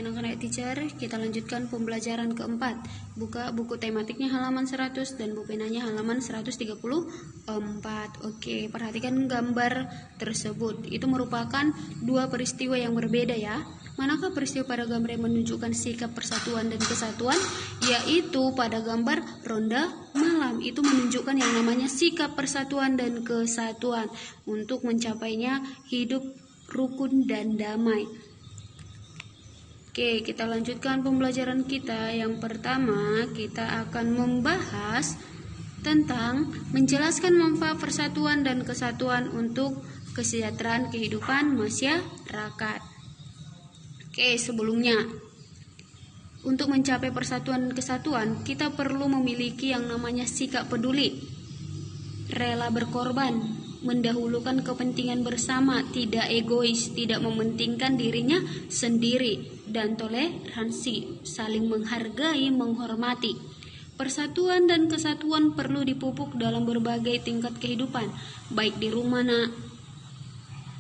anak-anak teacher, kita lanjutkan pembelajaran keempat. Buka buku tematiknya halaman 100 dan buku penanya halaman 134. Oke, perhatikan gambar tersebut. Itu merupakan dua peristiwa yang berbeda ya. Manakah peristiwa pada gambar yang menunjukkan sikap persatuan dan kesatuan? Yaitu pada gambar ronda malam. Itu menunjukkan yang namanya sikap persatuan dan kesatuan untuk mencapainya hidup rukun dan damai. Oke, kita lanjutkan pembelajaran kita. Yang pertama, kita akan membahas tentang menjelaskan manfaat persatuan dan kesatuan untuk kesejahteraan kehidupan masyarakat. Oke, sebelumnya, untuk mencapai persatuan dan kesatuan, kita perlu memiliki yang namanya sikap peduli, rela berkorban, mendahulukan kepentingan bersama, tidak egois, tidak mementingkan dirinya sendiri, dan toleransi, saling menghargai, menghormati. Persatuan dan kesatuan perlu dipupuk dalam berbagai tingkat kehidupan, baik di rumah,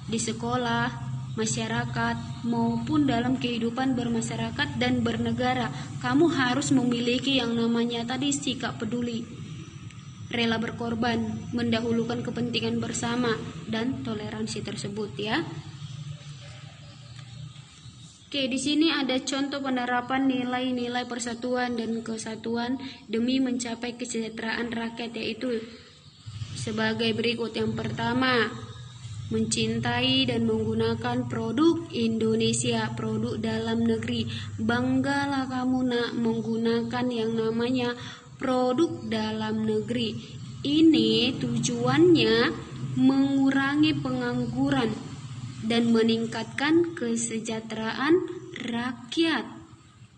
di sekolah, masyarakat, maupun dalam kehidupan bermasyarakat dan bernegara. Kamu harus memiliki yang namanya tadi sikap peduli, rela berkorban, mendahulukan kepentingan bersama, dan toleransi tersebut ya. Oke, di sini ada contoh penerapan nilai-nilai persatuan dan kesatuan demi mencapai kesejahteraan rakyat, yaitu sebagai berikut. Yang pertama, mencintai dan menggunakan produk Indonesia, produk dalam negeri. Banggalah kamu nak menggunakan yang namanya produk dalam negeri. Ini tujuannya mengurangi pengangguran dan meningkatkan kesejahteraan rakyat.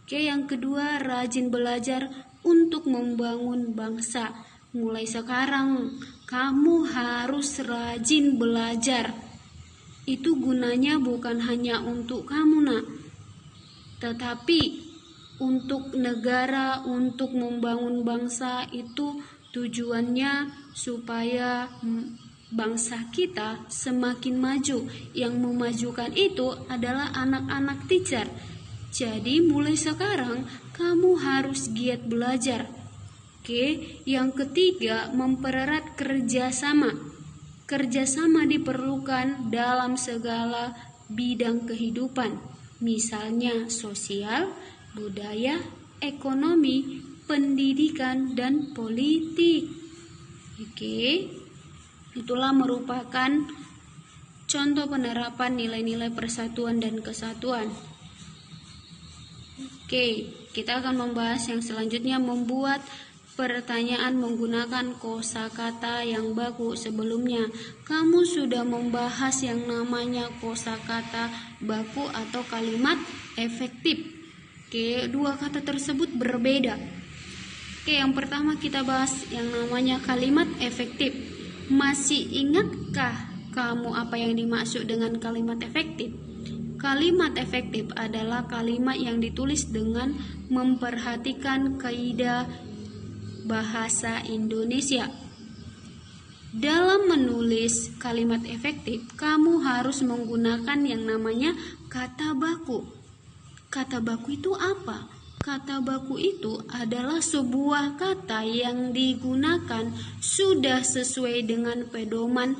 Oke, yang kedua, rajin belajar untuk membangun bangsa. Mulai sekarang kamu harus rajin belajar. Itu gunanya bukan hanya untuk kamu nak, tetapi untuk negara, untuk membangun bangsa. Itu tujuannya supaya bangsa kita semakin maju. Yang memajukan itu adalah anak-anak teacher. Jadi mulai sekarang kamu harus giat belajar. Oke, yang ketiga, mempererat kerjasama. Kerjasama diperlukan dalam segala bidang kehidupan, misalnya sosial, budaya, ekonomi, pendidikan, dan politik. Oke, itulah merupakan contoh penerapan nilai-nilai persatuan dan kesatuan. Oke, kita akan membahas yang selanjutnya, membuat pertanyaan menggunakan kosakata yang baku. Sebelumnya, kamu sudah membahas yang namanya kosakata baku atau kalimat efektif. Oke, dua kata tersebut berbeda. Oke, yang pertama kita bahas yang namanya kalimat efektif. Masih ingatkah kamu apa yang dimaksud dengan kalimat efektif? Kalimat efektif adalah kalimat yang ditulis dengan memperhatikan kaidah bahasa Indonesia. Dalam menulis kalimat efektif, kamu harus menggunakan yang namanya kata baku. Kata baku itu apa? Kata baku itu adalah sebuah kata yang digunakan sudah sesuai dengan pedoman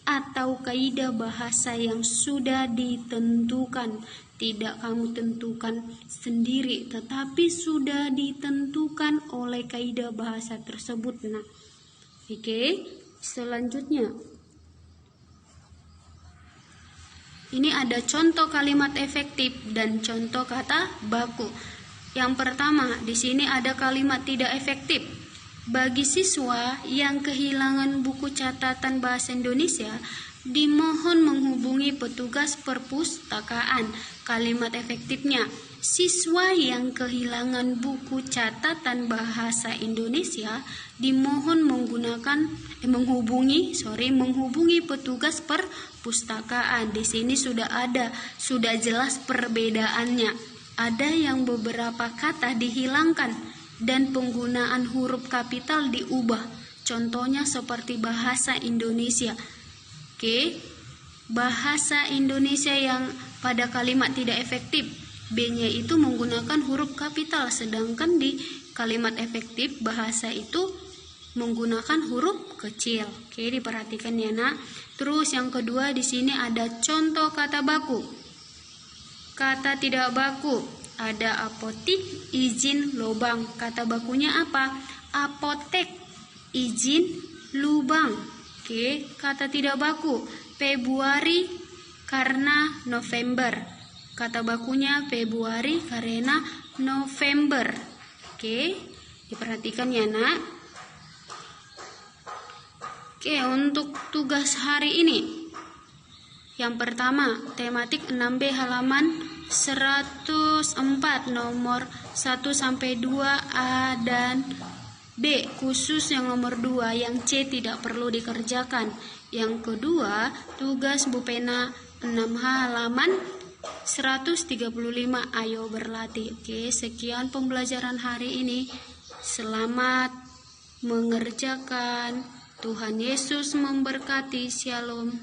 atau kaidah bahasa yang sudah ditentukan. Tidak kamu tentukan sendiri, tetapi sudah ditentukan oleh kaidah bahasa tersebut. Nah, oke, selanjutnya ini ada contoh kalimat efektif dan contoh kata baku. Yang pertama, di sini ada kalimat tidak efektif. Bagi siswa yang kehilangan buku catatan bahasa Indonesia, dimohon menghubungi petugas perpustakaan. Kalimat efektifnya, siswa yang kehilangan buku catatan bahasa Indonesia dimohon menghubungi petugas perpustakaan. Di sini sudah jelas perbedaannya. Ada yang beberapa kata dihilangkan dan penggunaan huruf kapital diubah. Contohnya seperti bahasa Indonesia. Oke, bahasa Indonesia yang pada kalimat tidak efektif B-nya itu menggunakan huruf kapital, sedangkan di kalimat efektif bahasa itu menggunakan huruf kecil. Oke, diperhatikan ya nak. Terus yang kedua di sini ada contoh kata baku. Kata tidak baku ada apotik, izin, lubang. Kata bakunya apa? Apotek, izin, lubang. Oke, kata tidak baku Februari karena November. Kata bakunya Februari karena November. Oke, diperhatikan ya nak. Oke, untuk tugas hari ini. Yang pertama, tematik 6B halaman 104 nomor 1 sampai 2 A dan B, khusus yang nomor 2, yang C tidak perlu dikerjakan. Yang kedua, tugas Bu Pena 6 halaman 135, ayo berlatih. Oke, sekian pembelajaran hari ini. Selamat mengerjakan. Tuhan Yesus memberkati. Shalom.